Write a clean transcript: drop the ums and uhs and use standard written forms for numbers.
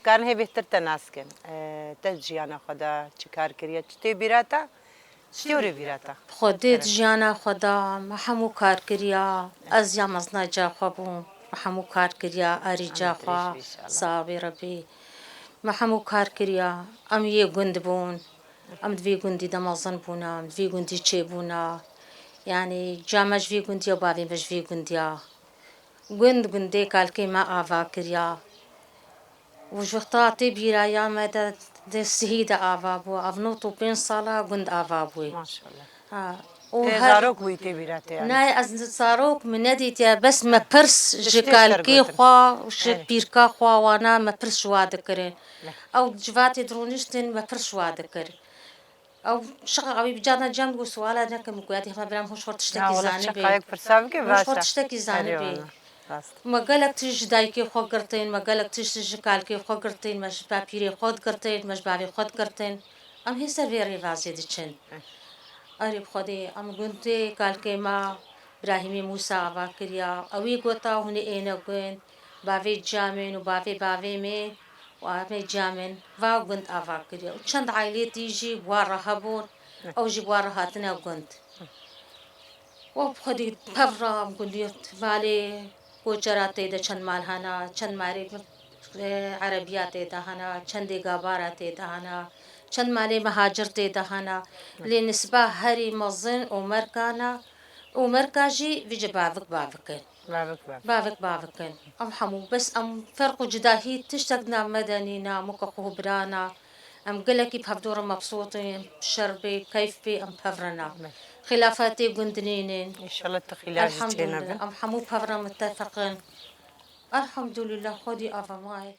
كان هي بهتر تناسكن تجيانا خدا چكار كريا چتي بيراتا شتوري بيراتا خودت جیانا خدا محمو کار کریا از یا مزنا جا خوابون محمو کار کریا آری جا خوا صابی ربی محمو کار کریا ام یه گند بون ام دوی گندی دمازن بونا ام دوی گندی چه بونا يعني جامج في گندیا و باوی مش في گندیا گندی کال که ما آوا کریا و جختاتی بیرایا مدد سهيد آوا بو افنو تو 5 ساله گند آوا بوي ما شاء الله وهر زاروك ويتي بيراتا يعني ناي از صاروك من نديتيا بس ما برس جكالكي خوا وش بيركا خوا وانا ما برس شواد كرين او جواتي درونشتن ما برس شواد كرين او شقا قوي بجانا جنب وسوالا نك مقياتي خما برام هوش فرت تشتكي زاني بي شقايق فرسابك هوش فرت باشا تشتكي زاني بي ما قالك تيج دايكي خو قرتين ما قالك تيج جكالكي خو قرتين مش بابيري خود قرتين مش بابي خود قرتين ام هي سيرفيري فازي ديچن اری خودی ام گنتی کال که ما ابراهیمی موسی آوا کریا اوی گوتا هنی اینا گند باوی جامن و باوی می و آمی جامن و گند آوا کریا و چند عائله تیجی بواره هبون او جی بواره هاتنا گند و خودی پرام گندیت مالی کوچرات ده چند مال هانا چند ماری عربيات دهنا چند گابارات دهنا چند مالي مهاجرت دهنا لنسبة هري مظن ومركاجي في بابكن بابكن أم حمو بس أم فرق جداهي تشتقنا مدنينا مكقه برانا أم قلكي بهبدور مبسوطين شربي كيف بي أم بفرنا خلافاتي قندنينين ان شاء الله تخيلات الحمد لله أم حمو بفرنا متفقين الحمد لله خدي أفا ماي